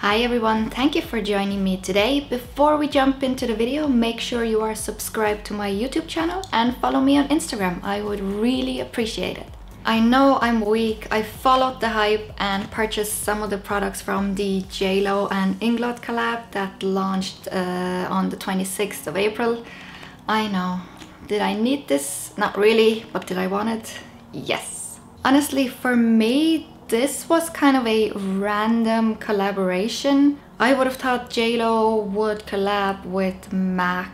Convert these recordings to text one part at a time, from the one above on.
Hi everyone, thank you for joining me today. Before we jump into the video, make sure you are subscribed to my YouTube channel and follow me on Instagram. I would really appreciate it. I know I'm weak. I followed the hype and purchased some of the products from the JLo and Inglot collab that launched on the 26th of April. I know. Did I need this? Not really, but did I want it? Yes. Honestly, for me, this was kind of a random collaboration. I would have thought JLo would collab with MAC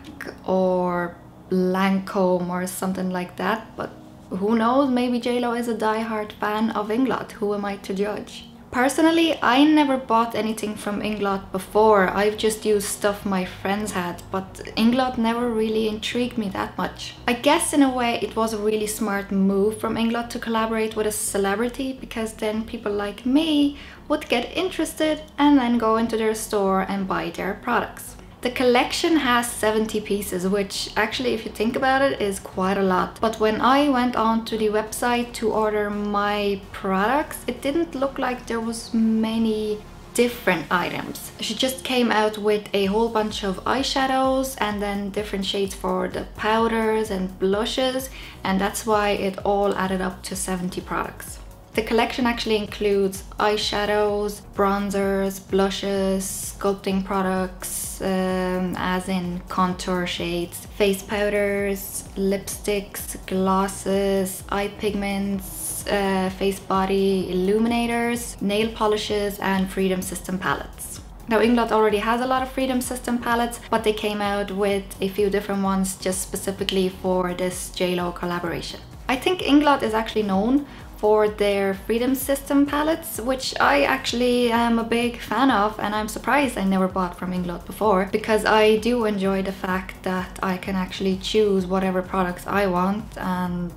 or Lancome or something like that, but who knows, maybe JLo is a die-hard fan of Inglot. Who am I to judge? Personally, I never bought anything from Inglot before. I've just used stuff my friends had, but Inglot never really intrigued me that much. I guess in a way it was a really smart move from Inglot to collaborate with a celebrity, because then people like me would get interested and then go into their store and buy their products. The collection has 70 pieces, which actually, if you think about it, is quite a lot. But when I went on to the website to order my products, it didn't look like there was many different items. She just came out with a whole bunch of eyeshadows and then different shades for the powders and blushes, and that's why it all added up to 70 products. The collection actually includes eyeshadows, bronzers, blushes, sculpting products, as in contour shades, face powders, lipsticks, glosses, eye pigments, face body illuminators, nail polishes, and Freedom System palettes. Now, Inglot already has a lot of Freedom System palettes, but they came out with a few different ones just specifically for this JLo collaboration. I think Inglot is actually known for their Freedom System palettes, which I actually am a big fan of, and I'm surprised I never bought from Inglot before, because I do enjoy the fact that I can actually choose whatever products I want, and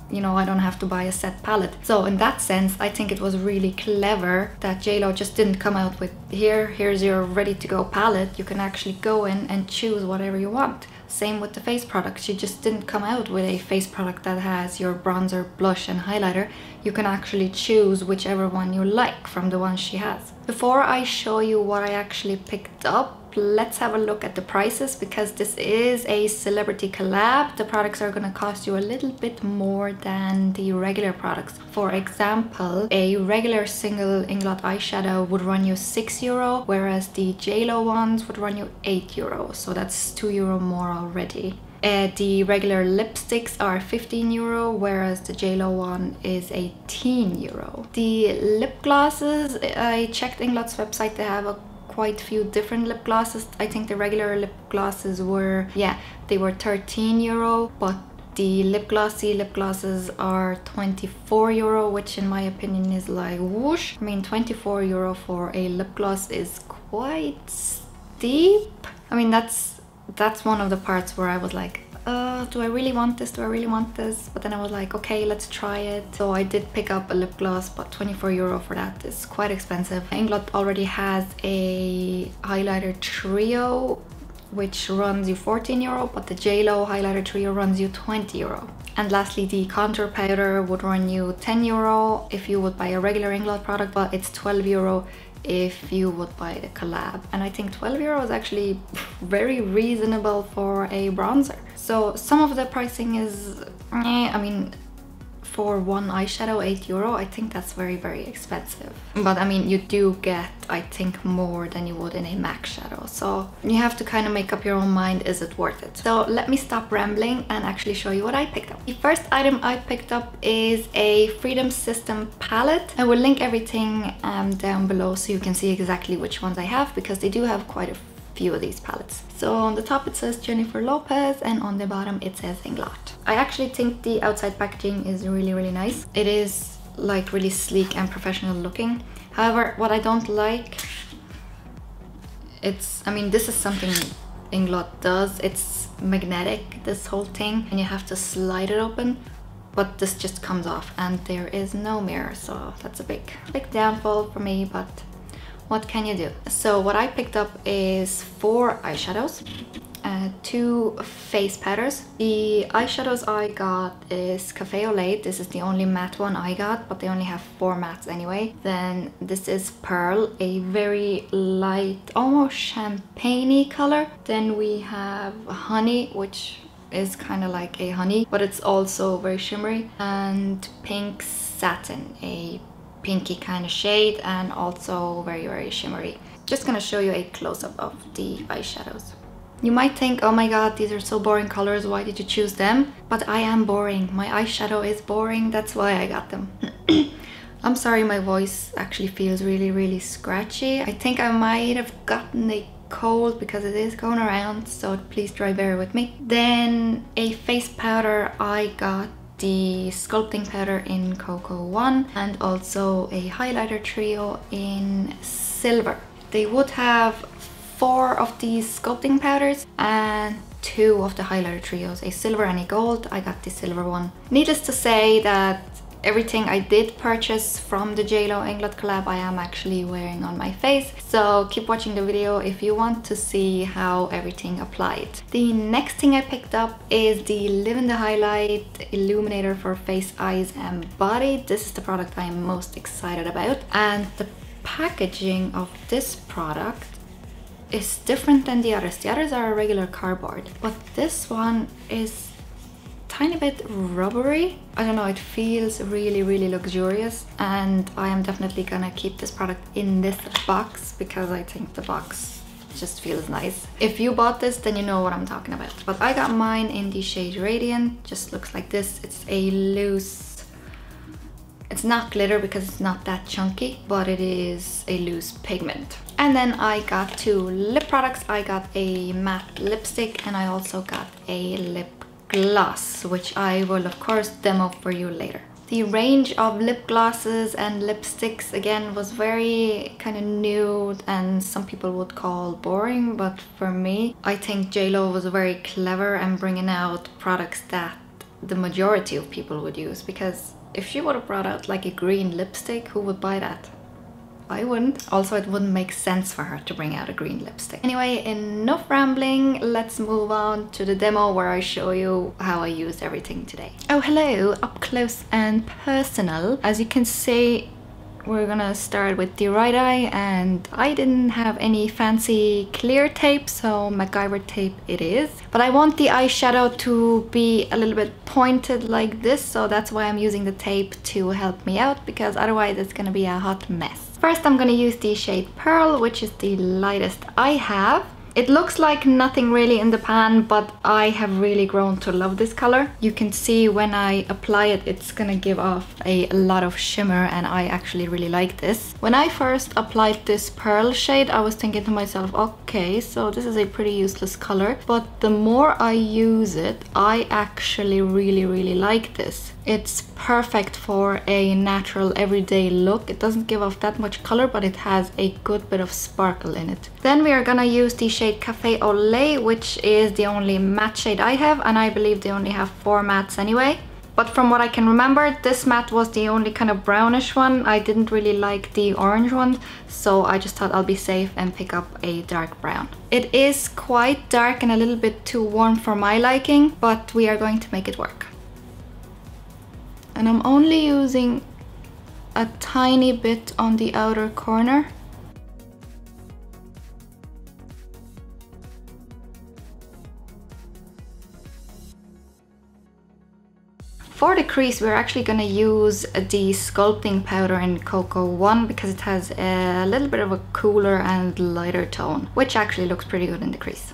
you know, I don't have to buy a set palette. So in that sense, I think it was really clever that JLo just didn't come out with here's your ready to go palette. You can actually go in and choose whatever you want. Same with the face products. She just didn't come out with a face product that has your bronzer, blush and highlighter. You can actually choose whichever one you like from the ones she has. Before I show you what I actually picked up, let's have a look at the prices, because this is a celebrity collab. The products are gonna cost you a little bit more than the regular products. For example, a regular single Inglot eyeshadow would run you €6, whereas the JLo ones would run you €8, so that's €2 more already. The regular lipsticks are €15, whereas the JLo one is €18. The lip glosses, I checked Inglot's website, they have quite a few different lip glosses. I think the regular lip glosses were, they were €13, but the Lipglossy Lipglosses are €24, which in my opinion is like whoosh. I mean, €24 for a lip gloss is quite steep. I mean, that's one of the parts where I was like, do I really want this? Do I really want this? But then I was like, okay, let's try it. So I did pick up a lip gloss, but €24 for that is quite expensive. Inglot already has a highlighter trio, which runs you €14, but the JLo highlighter trio runs you €20. And lastly, the contour powder would run you €10 if you would buy a regular Inglot product, but it's €12 if you would buy the collab. And I think €12 is actually very reasonable for a bronzer. So some of the pricing is, I mean, for one eyeshadow, €8, I think that's very, very expensive. But I mean, you do get, I think, more than you would in a MAC shadow. So you have to kind of make up your own mind, is it worth it? So let me stop rambling and actually show you what I picked up. The first item I picked up is a Freedom System palette. I will link everything down below so you can see exactly which ones I have, because they do have quite a few of these palettes. So on the top it says Jennifer Lopez, and on the bottom it says Inglot. I actually think the outside packaging is really, really nice. It is like really sleek and professional looking. However, what I don't like, I mean, this is something Inglot does. It's magnetic, this whole thing, and you have to slide it open, but this just comes off and there is no mirror. So that's a big downfall for me, but what can you do? So what I picked up is 4 eyeshadows, 2 face powders. The eyeshadows I got is Café or Lait. This is the only matte one I got, but they only have 4 mattes anyway. Then this is Pearl, a very light, almost champagne-y color. Then we have Honey, which is kind of like a honey, but it's also very shimmery. And Pink Satin, a pinky kind of shade, and also very, very shimmery. Just gonna show you a close-up of the eyeshadows. You might think, oh my god, these are so boring colors, why did you choose them? But I am boring. My eyeshadow is boring, that's why I got them. I'm sorry, my voice actually feels really, really scratchy. I think I might have gotten a cold because it is going around, so please try bear with me. Then a face powder, I got the Sculpting Powder in Cocoa 1 and also a highlighter trio in Silver. They would have 4 of these sculpting powders and 2 of the highlighter trios, a silver and a gold. I got the silver one. Needless to say that everything I did purchase from the JloxINGLOT collab I am actually wearing on my face, so keep watching the video if you want to see how everything applied. The next thing I picked up is the Livin the Highlight Illuminator for face, eyes and body. This is the product I am most excited about, and the packaging of this product is different than the others. The others are a regular cardboard, but this one is tiny bit rubbery. I don't know, it feels really, really luxurious, and I am definitely gonna keep this product in this box because I think the box just feels nice. If you bought this, then you know what I'm talking about. But I got mine in the shade Radient. Just looks like this. It's a loose, it's not glitter because it's not that chunky, but it is a loose pigment. And then I got 2 lip products. I got a matte lipstick and I also got a lip gloss, which I will of course demo for you later. The range of lip glosses and lipsticks again was very kind of nude and some people would call boring, but for me, I think JLo was very clever and bringing out products that the majority of people would use, because if she would have brought out like a green lipstick, who would buy that? I wouldn't. Also, it wouldn't make sense for her to bring out a green lipstick. Anyway, enough rambling. Let's move on to the demo where I show you how I used everything today. Oh, hello, up close and personal. As you can see, we're gonna start with the right eye, and I didn't have any fancy clear tape, so MacGyver tape it is. But I want the eyeshadow to be a little bit pointed like this, so that's why I'm using the tape to help me out, because otherwise it's gonna be a hot mess. First, I'm gonna use the shade Pearl, which is the lightest I have. It looks like nothing really in the pan, but I have really grown to love this color. You can see when I apply it, it's gonna give off a lot of shimmer, and I actually really like this. When I first applied this Pearl shade, I was thinking to myself, okay, so this is a pretty useless color, but the more I use it, I actually really, really like this. It's perfect for a natural everyday look. It doesn't give off that much color, but it has a good bit of sparkle in it. Then we are gonna use the shade Café au Lait, which is the only matte shade I have, and I believe they only have 4 mattes anyway. But from what I can remember, this matte was the only kind of brownish one. I didn't really like the orange one, so I just thought I'll be safe and pick up a dark brown. It is quite dark and a little bit too warm for my liking, but we are going to make it work. And I'm only using a tiny bit on the outer corner. For the crease, we're actually gonna use the Sculpting Powder in Cocoa 1 because it has a little bit of a cooler and lighter tone, which actually looks pretty good in the crease.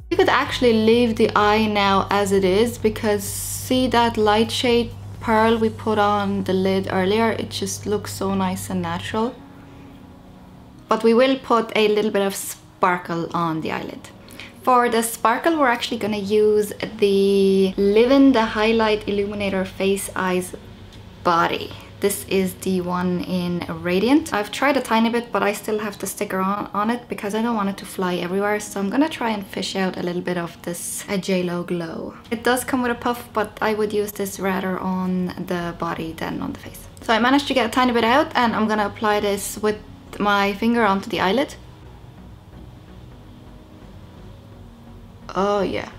You could actually leave the eye now as it is, because see that light shade Pearl we put on the lid earlier? It just looks so nice and natural. But we will put a little bit of sparkle on the eyelid. For the sparkle, we're actually gonna use the Livin the Highlight Illuminator Face, Eyes, Body. This is the one in Radient. I've tried a tiny bit, but I still have the sticker on it because I don't want it to fly everywhere. So I'm gonna try and fish out a little bit of this JLo Glow. It does come with a puff, but I would use this rather on the body than on the face. So I managed to get a tiny bit out, and I'm gonna apply this with my finger onto the eyelid. Oh yeah.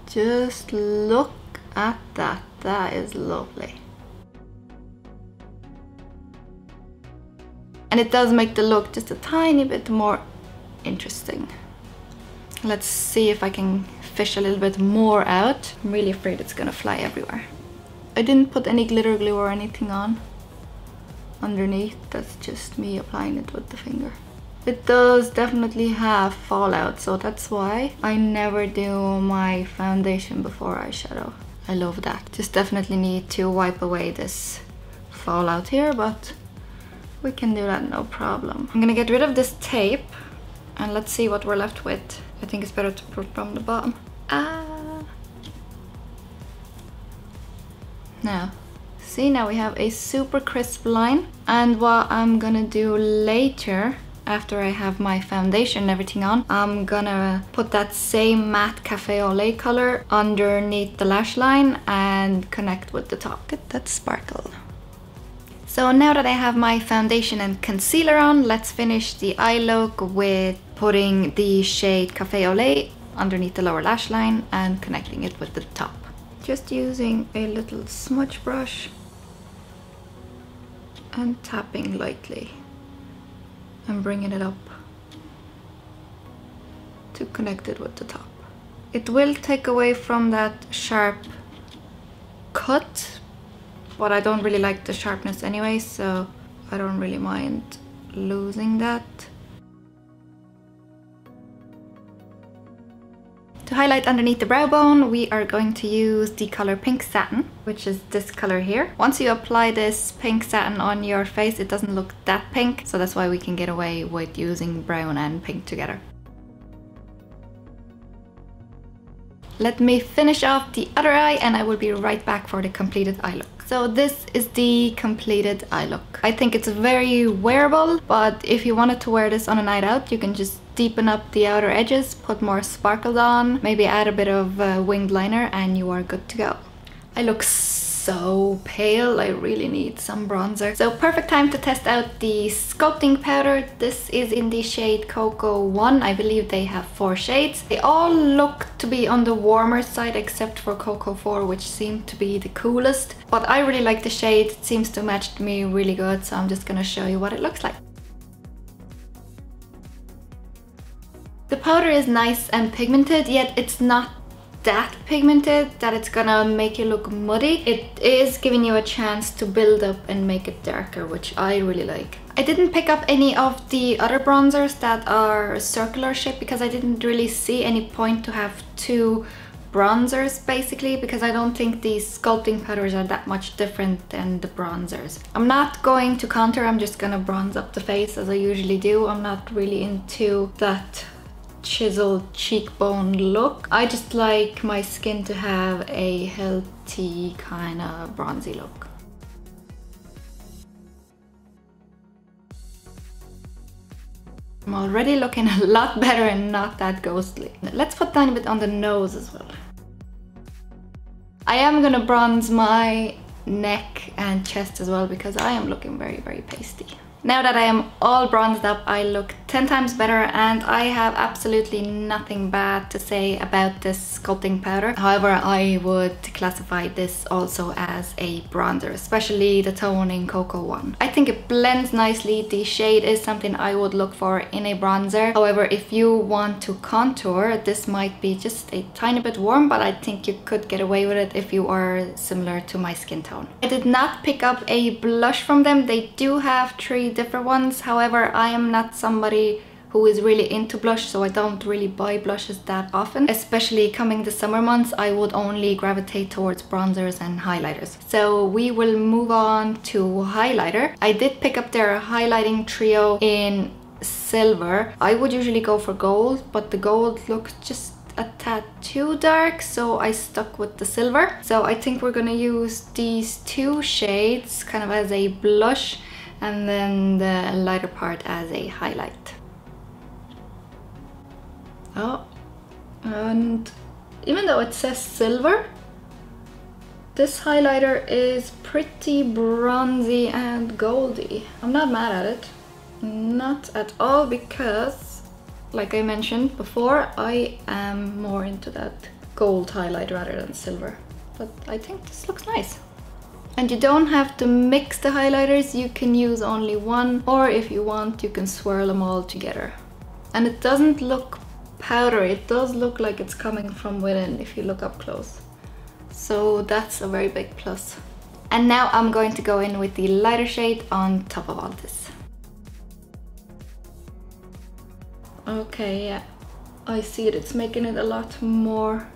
Just look at that. That is lovely. And it does make the look just a tiny bit more interesting. Let's see if I can fish a little bit more out. I'm really afraid it's gonna fly everywhere. I didn't put any glitter glue or anything on underneath. That's just me applying it with the finger. It does definitely have fallout, so that's why I never do my foundation before eyeshadow. I love that. Just definitely need to wipe away this fallout here, but we can do that no problem. I'm gonna get rid of this tape and let's see what we're left with. I think it's better to put from the bottom. Now, see, now we have a super crisp line, and what I'm gonna do later, after I have my foundation and everything on, I'm gonna put that same matte Café au Lait color underneath the lash line and connect with the top. Get that sparkle. So now that I have my foundation and concealer on, let's finish the eye look with putting the shade Café au Lait underneath the lower lash line and connecting it with the top. Just using a little smudge brush and tapping lightly and bringing it up to connect it with the top. It will take away from that sharp cut, but I don't really like the sharpness anyway, so I don't really mind losing that. To highlight underneath the brow bone, we are going to use the color Pink Satin, which is this color here. Once you apply this pink satin on your face, it doesn't look that pink, so that's why we can get away with using brown and pink together. Let me finish off the other eye and I will be right back for the completed eye look. So this is the completed eye look. I think it's very wearable, but if you wanted to wear this on a night out, you can just deepen up the outer edges, put more sparkles on, maybe add a bit of winged liner, and you are good to go. I look so pale, I really need some bronzer. So perfect time to test out the sculpting powder. This is in the shade Cocoa 1. I believe they have 4 shades. They all look to be on the warmer side except for Cocoa 4, which seemed to be the coolest. But I really like the shade, it seems to match me really good, so I'm just gonna show you what it looks like. The powder is nice and pigmented, yet it's not that pigmented that it's gonna make you look muddy. It is giving you a chance to build up and make it darker, which I really like. I didn't pick up any of the other bronzers that are circular shape because I didn't really see any point to have 2 bronzers basically, because I don't think these sculpting powders are that much different than the bronzers. I'm not going to contour, I'm just gonna bronze up the face as I usually do. I'm not really into that chiseled cheekbone look. I just like my skin to have a healthy kind of bronzy look. I'm already looking a lot better and not that ghostly. Let's put a tiny bit on the nose as well. I am gonna bronze my neck and chest as well because I am looking very, very pasty. Now that I am all bronzed up, I look 10 times better and I have absolutely nothing bad to say about this sculpting powder. However, I would classify this also as a bronzer, especially the tone in Cocoa 1. I think it blends nicely. The shade is something I would look for in a bronzer. However, if you want to contour, this might be just a tiny bit warm, but I think you could get away with it if you are similar to my skin tone. I did not pick up a blush from them. They do have 3 different ones. However, I am not somebody who is really into blush, so I don't really buy blushes that often. Especially coming the summer months, I would only gravitate towards bronzers and highlighters. So we will move on to highlighter. I did pick up their highlighting trio in silver. I would usually go for gold, but the gold looks just a tad too dark, so I stuck with the silver. So I think we're gonna use these two shades kind of as a blush and then the lighter part as a highlight. Oh, and even though it says silver, this highlighter is pretty bronzy and goldy. I'm not mad at it. Not at all, because like I mentioned before, I am more into that gold highlight rather than silver. But I think this looks nice. And you don't have to mix the highlighters, you can use only one, or if you want you can swirl them all together. And it doesn't look powdery, it does look like it's coming from within if you look up close. So that's a very big plus. And now I'm going to go in with the lighter shade on top of all this. Okay, yeah, I see it, it's making it a lot more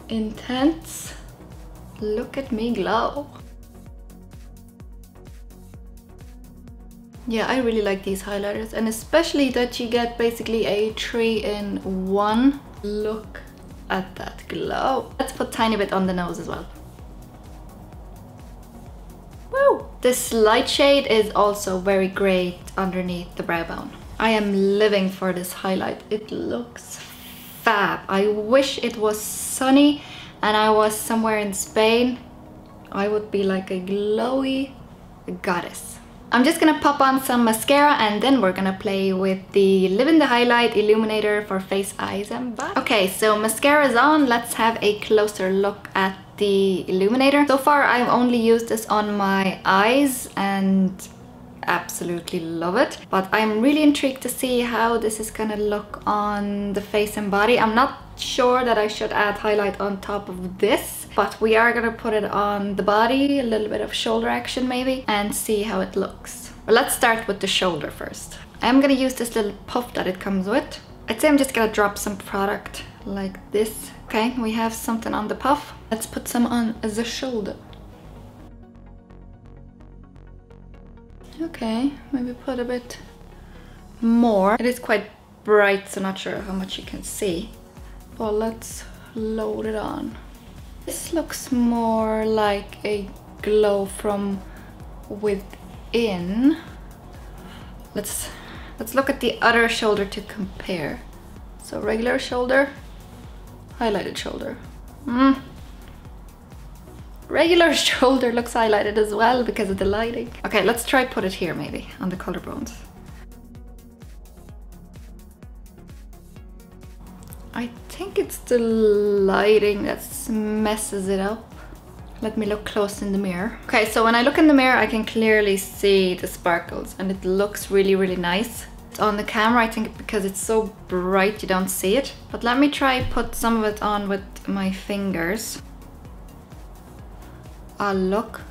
intense. Look at me glow. Yeah, I really like these highlighters, and especially that you get basically a 3-in-1. Look at that glow. Let's put a tiny bit on the nose as well. Woo! This light shade is also very great underneath the brow bone. I am living for this highlight. It looks fab. I wish it was sunny and I was somewhere in Spain. I would be like a glowy goddess. I'm just gonna pop on some mascara and then we're gonna play with the Livin the Highlight Illuminator for face, eyes and body. Okay, so mascara is on. Let's have a closer look at the illuminator. So far I've only used this on my eyes and absolutely love it, but I'm really intrigued to see how this is gonna look on the face and body. I'm not sure that I should add highlight on top of this, but we are gonna put it on the body, a little bit of shoulder action maybe, and see how it looks. But let's start with the shoulder first. I'm gonna use this little puff that it comes with. I'd say I'm just gonna drop some product like this. Okay, we have something on the puff. Let's put some on the shoulder. Okay, maybe put a bit more. It is quite bright, so not sure how much you can see. But let's load it on. This looks more like a glow from within. Let's look at the other shoulder to compare. So regular shoulder, highlighted shoulder. Regular shoulder looks highlighted as well because of the lighting. Okay, let's try put it here maybe on the collarbones. I think it's the lighting that messes it up. Let me look close in the mirror. Okay, so when I look in the mirror, I can clearly see the sparkles and it looks really, really nice. It's on the camera, I think because it's so bright you don't see it. But let me try put some of it on with my fingers. Ah, look.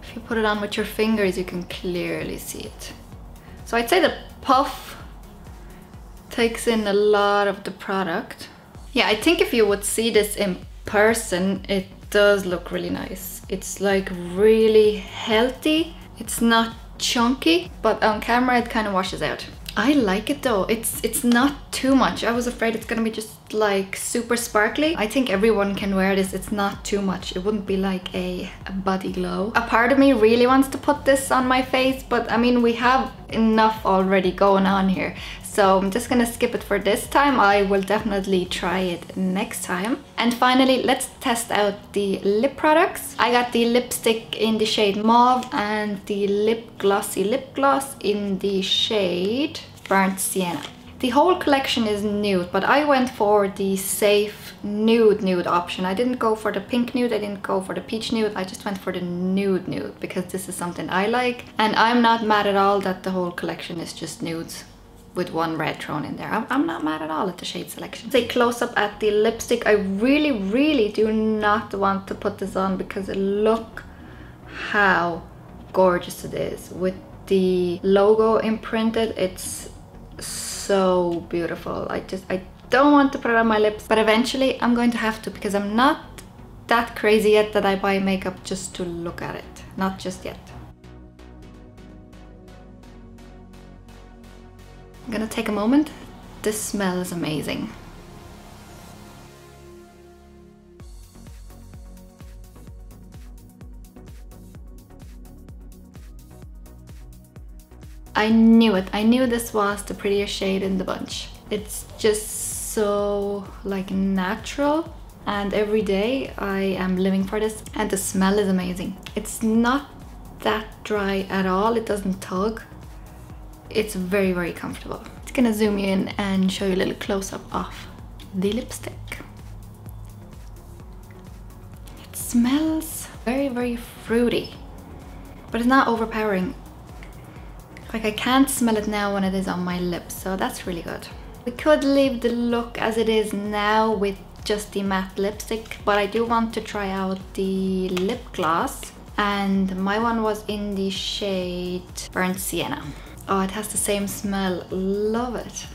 If you put it on with your fingers, you can clearly see it. So I'd say the puff takes in a lot of the product. Yeah, I think if you would see this in person, it does look really nice. It's like really healthy. It's not chunky, but on camera it kind of washes out. I like it though. It's not too much. I was afraid it's gonna be just like super sparkly. I think everyone can wear this. It's not too much. It wouldn't be like a body glow. A part of me really wants to put this on my face, but I mean, we have enough already going on here. So I'm just gonna skip it for this time. I will definitely try it next time. And finally, let's test out the lip products. I got the lipstick in the shade Mauve and the Lipglossy Lipgloss in the shade Burnt Sienna. The whole collection is nude, but I went for the safe nude option. I didn't go for the pink nude, I didn't go for the peach nude, I just went for the nude because this is something I like. And I'm not mad at all that the whole collection is just nudes with one red thrown in there. I'm not mad at all at the shade selection. Take close up at the lipstick. I really do not want to put this on because look how gorgeous it is. With the logo imprinted, it's so beautiful. I don't want to put it on my lips, but eventually I'm going to have to because I'm not that crazy yet that I buy makeup just to look at it. Not just yet. I'm gonna take a moment. This smells amazing. I knew it. I knew this was the prettiest shade in the bunch. It's just so like natural, and every day I am living for this, and the smell is amazing. It's not that dry at all. It doesn't tug. It's very, very comfortable. Just gonna zoom you in and show you a little close-up of the lipstick. It smells very, very fruity, but it's not overpowering. Like, I can't smell it now when it is on my lips, so that's really good. We could leave the look as it is now with just the matte lipstick, but I do want to try out the lip gloss, and my one was in the shade Burnt Sienna. Oh, it has the same smell. Love it.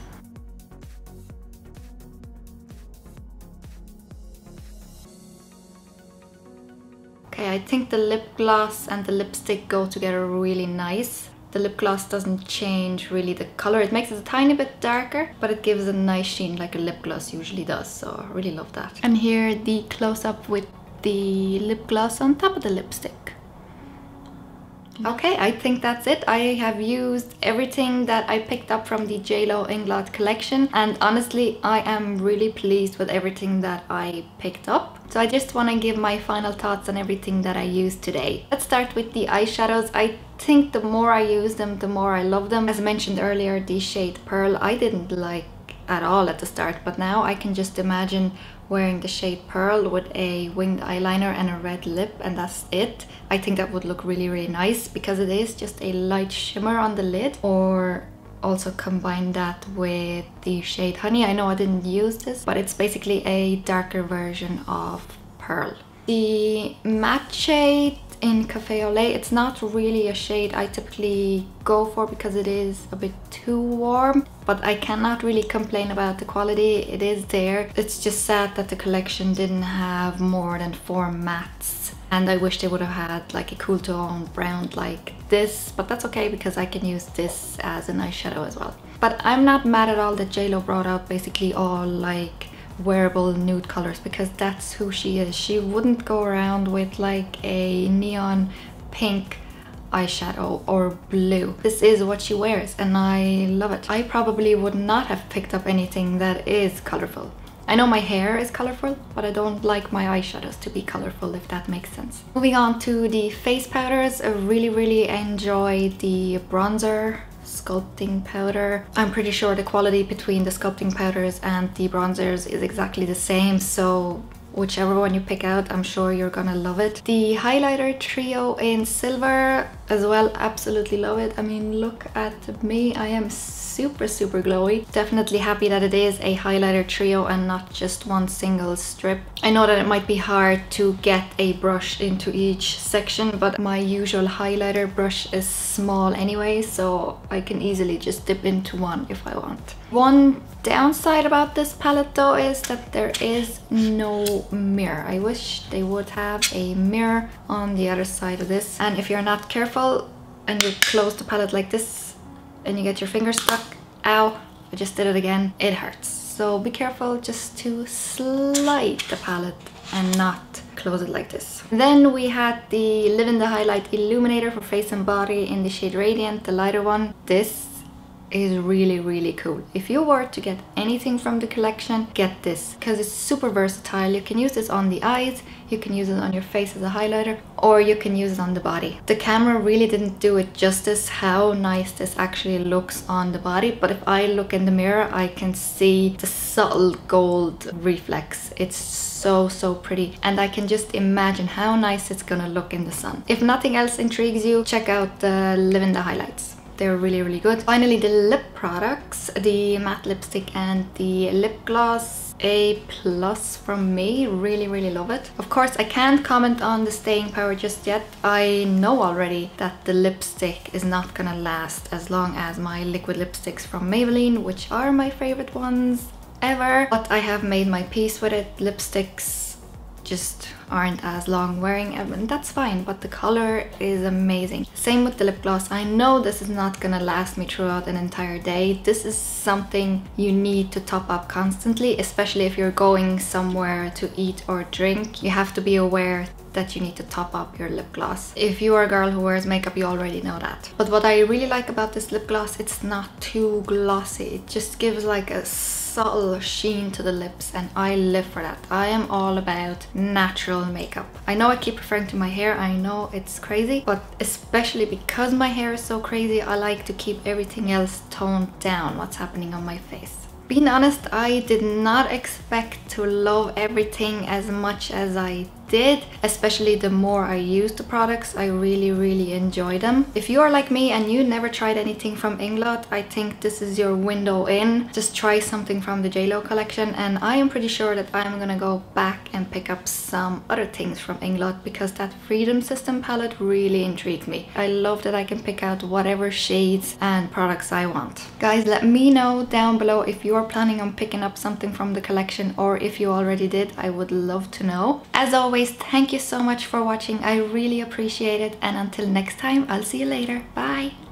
Okay, I think the lip gloss and the lipstick go together really nice. The lip gloss doesn't change really the color. It makes it a tiny bit darker, but it gives a nice sheen like a lip gloss usually does, so I really love that. And here the close-up with the lip gloss on top of the lipstick. Okay, I think that's it. I have used everything that I picked up from the JloxINGLOT collection, and honestly I am really pleased with everything that I picked up. So I just want to give my final thoughts on everything that I used today. Let's start with the eyeshadows. I think the more I use them, the more I love them. As mentioned earlier, the shade Pearl I didn't like at all at the start, but now I can just imagine wearing the shade Pearl with a winged eyeliner and a red lip, and that's it. I think that would look really, really nice because it is just a light shimmer on the lid. Or also combine that with the shade Honey. I know I didn't use this, but it's basically a darker version of Pearl. The matte shade in Café it's not really a shade I typically go for because it is a bit too warm, but I cannot really complain about the quality. It is there. It's just sad that the collection didn't have more than 4 mattes, and I wish they would have had like a cool tone brown like this, but that's okay because I can use this as an eyeshadow as well. But I'm not mad at all that JLo brought out basically all like wearable nude colors, because that's who she is. She wouldn't go around with like a neon pink eyeshadow or blue. This is what she wears and I love it. I probably would not have picked up anything that is colorful. I know my hair is colorful, but I don't like my eyeshadows to be colorful, if that makes sense. Moving on to the face powders, I really enjoy the bronzer Sculpting Powder. I'm pretty sure the quality between the Sculpting Powders and the bronzers is exactly the same, so whichever one you pick out, I'm sure you're gonna love it. The highlighter trio in silver as well, absolutely love it. I mean, look at me, I am super glowy. Definitely happy that it is a highlighter trio and not just one single strip. I know that it might be hard to get a brush into each section, but my usual highlighter brush is small anyway, so I can easily just dip into one if I want. One downside about this palette though is that there is no mirror. I wish they would have a mirror on the other side of this, and if you're not careful and you close the palette like this and you get your finger stuck, ow, I just did it again, it hurts. So be careful just to slide the palette and not close it like this. Then we had the Livin the Highlight Illuminator for face and body in the shade Radient, the lighter one. This is really cool. If you were to get anything from the collection, get this, because it's super versatile. You can use this on the eyes, you can use it on your face as a highlighter, or you can use it on the body. The camera really didn't do it justice how nice this actually looks on the body, but if I look in the mirror I can see the subtle gold reflex. It's so pretty, and I can just imagine how nice it's gonna look in the sun. If nothing else intrigues you, check out the Livin the Highlights. They're really good. Finally, the lip products, the matte lipstick and the lip gloss, A+ from me. Really love it. Of course, I can't comment on the staying power just yet. I know already that the lipstick is not gonna last as long as my liquid lipsticks from Maybelline, which are my favorite ones ever. But I have made my peace with it. Lipsticks just aren't as long wearing, and that's fine, but the color is amazing. Same with the lip gloss. I know this is not gonna last me throughout an entire day. This is something you need to top up constantly, especially if you're going somewhere to eat or drink. You have to be aware that you need to top up your lip gloss. If you are a girl who wears makeup, you already know that. But what I really like about this lip gloss, it's not too glossy. It just gives like a subtle sheen to the lips, and I live for that. I am all about natural makeup. I know I keep referring to my hair, I know it's crazy, but especially because my hair is so crazy, I like to keep everything else toned down, what's happening on my face. Being honest, I did not expect to love everything as much as I did, especially the more I used the products. I really enjoy them. If you are like me and you never tried anything from Inglot, I think this is your window in. Just try something from the JLo collection, and I am pretty sure that I'm gonna go back and pick up some other things from Inglot because that Freedom System palette really intrigued me. I love that I can pick out whatever shades and products I want. Guys, let me know down below if you are planning on picking up something from the collection, or if you already did. I would love to know. As always, thank you so much for watching. I really appreciate it, and until next time, I'll see you later. Bye!